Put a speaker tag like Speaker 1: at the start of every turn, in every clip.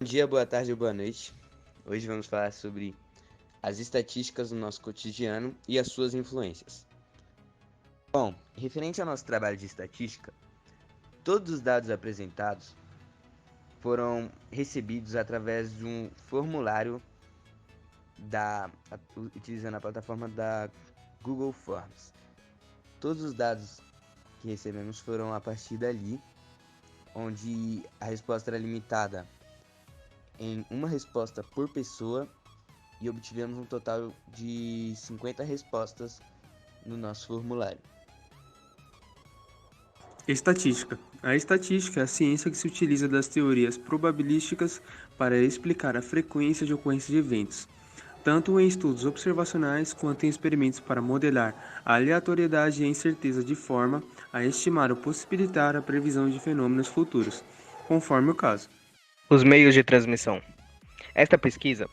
Speaker 1: Bom dia, boa tarde ou boa noite. Hoje vamos falar sobre as estatísticas do nosso cotidiano e as suas influências. Bom, referente ao nosso trabalho de estatística, todos os dados apresentados foram recebidos através de um formulário utilizando a plataforma da Google Forms. Todos os dados que recebemos foram a partir dali, onde a resposta era limitada em uma resposta por pessoa e obtivemos um total de 50 respostas no nosso formulário.
Speaker 2: Estatística. A estatística é a ciência que se utiliza das teorias probabilísticas para explicar a frequência de ocorrência de eventos, tanto em estudos observacionais quanto em experimentos para modelar a aleatoriedade e a incerteza de forma a estimar ou possibilitar a previsão de fenômenos futuros, conforme o caso.
Speaker 3: Os meios de transmissão. Esta pesquisa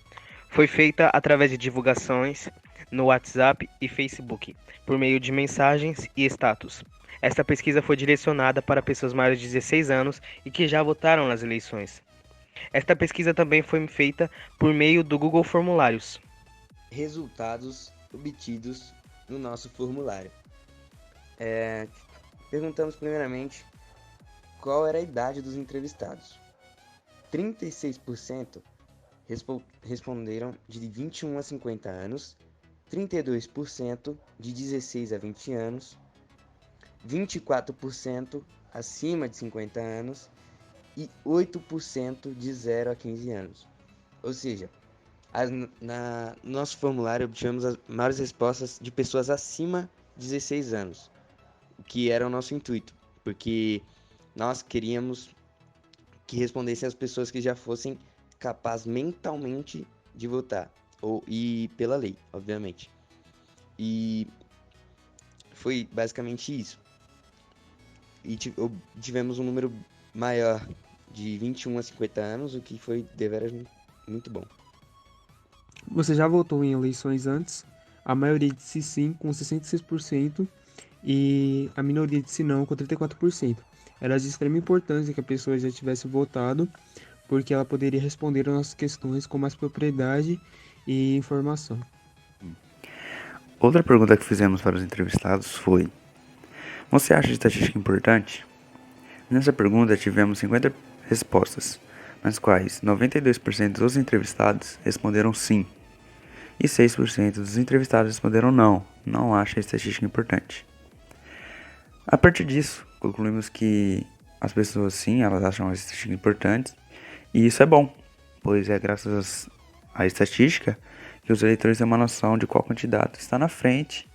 Speaker 3: foi feita através de divulgações no WhatsApp e Facebook, por meio de mensagens e status. Esta pesquisa foi direcionada para pessoas maiores de 16 anos e que já votaram nas eleições. Esta pesquisa também foi feita por meio do Google Formulários.
Speaker 1: Resultados obtidos no nosso formulário. Perguntamos primeiramente qual era a idade dos entrevistados. 36% responderam de 21 a 50 anos, 32% de 16 a 20 anos, 24% acima de 50 anos e 8% de 0 a 15 anos. Ou seja, no nosso formulário obtivemos as maiores respostas de pessoas acima de 16 anos, o que era o nosso intuito, porque nós queríamos que respondessem as pessoas que já fossem capazes mentalmente de votar, e pela lei, obviamente. E foi basicamente isso. E tivemos um número maior de 21 a 50 anos, o que foi deveras muito bom.
Speaker 2: Você já votou em eleições antes? A maioria disse sim, com 66%, e a minoria disse não, com 34%. Era de extrema importância que a pessoa já tivesse votado, porque ela poderia responder às nossas questões com mais propriedade e informação.
Speaker 4: Outra pergunta que fizemos para os entrevistados foi: você acha a estatística importante? Nessa pergunta tivemos 50 respostas, nas quais 92% dos entrevistados responderam sim, e 6% dos entrevistados responderam não acha a estatística importante. A partir disso, concluímos que as pessoas sim, elas acham a estatística importante, e isso é bom, pois é graças à estatística que os eleitores têm uma noção de qual candidato está na frente,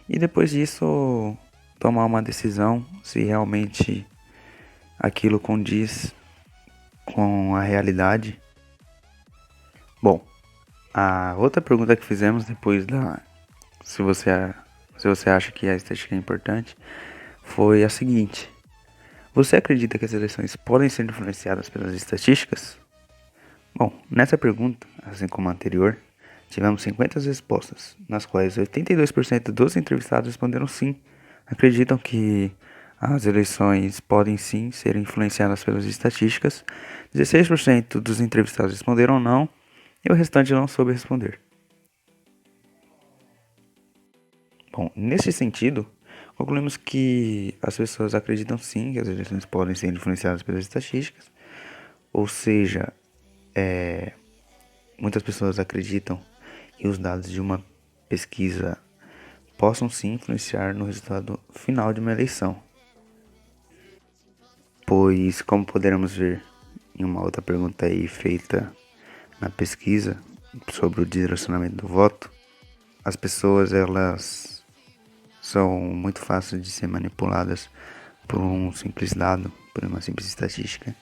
Speaker 4: e depois disso tomar uma decisão se realmente aquilo condiz com a realidade. Bom, a outra pergunta que fizemos depois se você acha que a estatística é importante foi a seguinte: você acredita que as eleições podem ser influenciadas pelas estatísticas? Bom, nessa pergunta, assim como a anterior, tivemos 50 respostas, nas quais 82% dos entrevistados responderam sim, acreditam que as eleições podem sim ser influenciadas pelas estatísticas, 16% dos entrevistados responderam não, e o restante não soube responder. Bom, nesse sentido, concluímos que as pessoas acreditam sim que as eleições podem ser influenciadas pelas estatísticas, ou seja, muitas pessoas acreditam que os dados de uma pesquisa possam sim influenciar no resultado final de uma eleição. Pois, como poderemos ver em uma outra pergunta aí feita na pesquisa sobre o direcionamento do voto, as pessoas elas são muito fáceis de ser manipuladas por um simples dado, por uma simples estatística,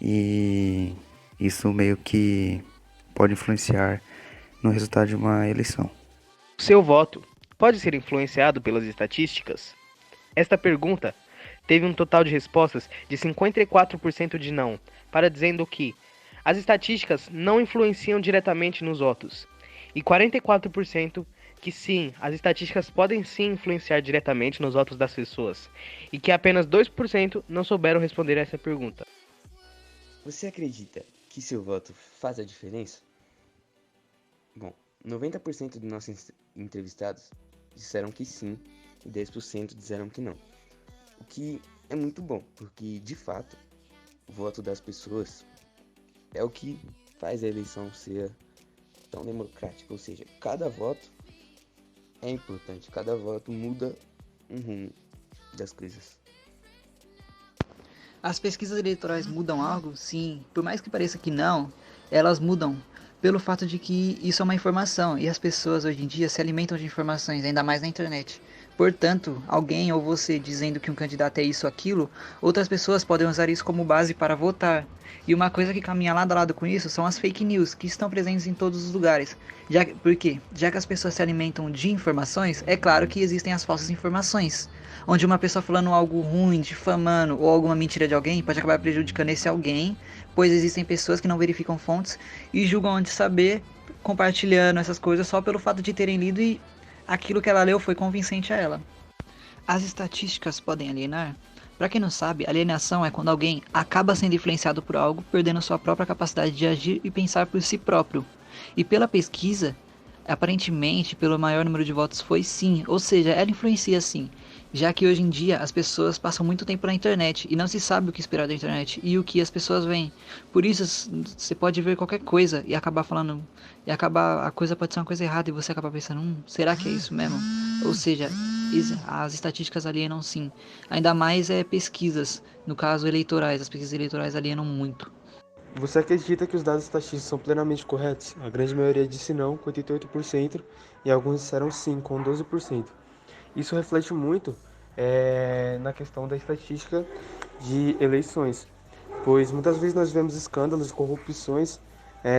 Speaker 4: e isso meio que pode influenciar no resultado de uma eleição.
Speaker 3: Seu voto pode ser influenciado pelas estatísticas? Esta pergunta teve um total de respostas de 54% de não, para dizendo que as estatísticas não influenciam diretamente nos votos, e 44% que sim, as estatísticas podem sim influenciar diretamente nos votos das pessoas, e que apenas 2% não souberam responder a essa pergunta.
Speaker 1: Você acredita que seu voto faz a diferença? Bom, 90% dos nossos entrevistados disseram que sim e 10% disseram que não. O que é muito bom, porque de fato o voto das pessoas é o que faz a eleição ser tão democrática, ou seja, cada voto é importante, cada voto muda um rumo das coisas.
Speaker 5: As pesquisas eleitorais mudam algo? Sim. Por mais que pareça que não, elas mudam. Pelo fato de que isso é uma informação e as pessoas hoje em dia se alimentam de informações, ainda mais na internet. Portanto, alguém ou você dizendo que um candidato é isso ou aquilo, outras pessoas podem usar isso como base para votar. E uma coisa que caminha lado a lado com isso são as fake news, que estão presentes em todos os lugares. Por quê? Já que as pessoas se alimentam de informações, é claro que existem as falsas informações. Onde uma pessoa falando algo ruim, difamando ou alguma mentira de alguém pode acabar prejudicando esse alguém, pois existem pessoas que não verificam fontes e julgam antes de saber, compartilhando essas coisas só pelo fato de terem lido e aquilo que ela leu foi convincente a ela. As estatísticas podem alienar? Para quem não sabe, alienação é quando alguém acaba sendo influenciado por algo, perdendo sua própria capacidade de agir e pensar por si próprio. E pela pesquisa, aparentemente, pelo maior número de votos foi sim, ou seja, ela influencia sim, já que hoje em dia as pessoas passam muito tempo na internet e não se sabe o que esperar da internet e o que as pessoas veem. Por isso, você pode ver qualquer coisa e acabar falando, a coisa pode ser uma coisa errada e você acabar pensando, será que é isso mesmo? Ou seja, as estatísticas alienam sim, ainda mais pesquisas, no caso eleitorais, as pesquisas eleitorais alienam muito.
Speaker 2: Você acredita que os dados estatísticos são plenamente corretos? A grande maioria disse não, com 88%, e alguns disseram sim, com 12%. Isso reflete muito na questão da estatística de eleições, pois muitas vezes nós vemos escândalos e corrupções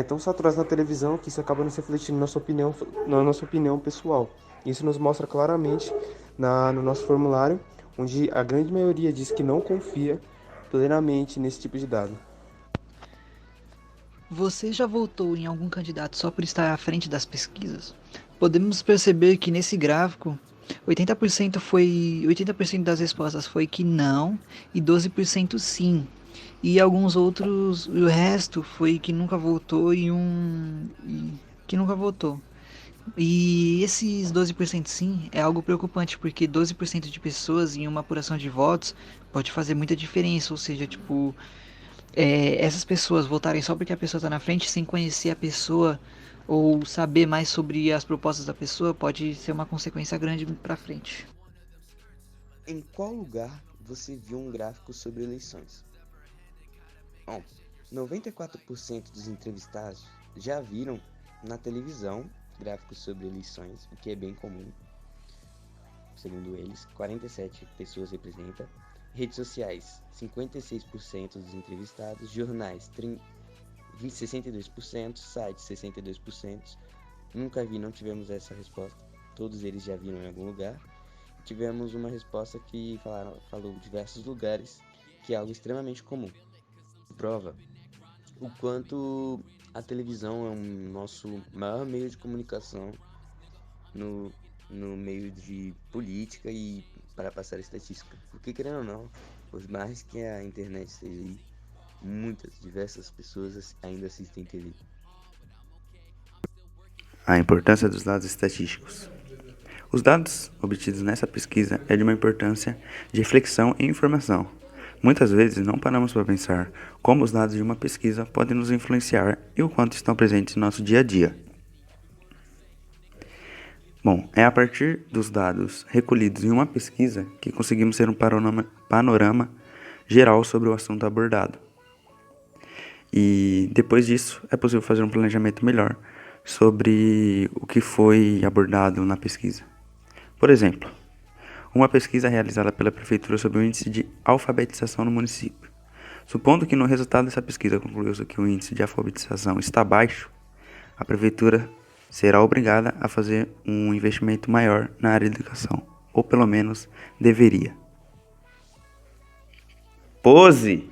Speaker 2: tão saturados na televisão que isso acaba nos refletindo na nossa opinião pessoal. Isso nos mostra claramente no nosso formulário, onde a grande maioria diz que não confia plenamente nesse tipo de dado.
Speaker 5: Você já votou em algum candidato só por estar à frente das pesquisas? Podemos perceber que nesse gráfico 80% das respostas foi que não e 12% sim. E alguns outros, o resto foi que nunca votou que nunca votou. E esses 12% sim é algo preocupante, porque 12% de pessoas em uma apuração de votos pode fazer muita diferença, ou seja, tipo, essas pessoas votarem só porque a pessoa está na frente sem conhecer a pessoa ou saber mais sobre as propostas da pessoa pode ser uma consequência grande para frente.
Speaker 1: Em qual lugar você viu um gráfico sobre eleições? Bom, 94% dos entrevistados já viram na televisão gráficos sobre eleições, o que é bem comum. Segundo eles, 47 pessoas representam. Redes sociais, 56% dos entrevistados. Jornais, 62%. Sites, 62%. Nunca vi, não tivemos essa resposta. Todos eles já viram em algum lugar. Tivemos uma resposta que falou diversos lugares, que é algo extremamente comum. Prova o quanto a televisão é um nosso maior meio de comunicação no meio de política e para passar estatística. Porque, querendo ou não, por mais que a internet esteja aí, diversas pessoas ainda assistem TV.
Speaker 4: A importância dos dados estatísticos. Os dados obtidos nessa pesquisa é de uma importância de reflexão e informação. Muitas vezes não paramos para pensar como os dados de uma pesquisa podem nos influenciar e o quanto estão presentes no nosso dia a dia. Bom, é a partir dos dados recolhidos em uma pesquisa que conseguimos ter um panorama geral sobre o assunto abordado. E depois disso é possível fazer um planejamento melhor sobre o que foi abordado na pesquisa. Por exemplo, uma pesquisa realizada pela Prefeitura sobre o índice de alfabetização no município. Supondo que no resultado dessa pesquisa concluiu-se que o índice de alfabetização está baixo, a Prefeitura será obrigada a fazer um investimento maior na área de educação, ou pelo menos deveria. Pose!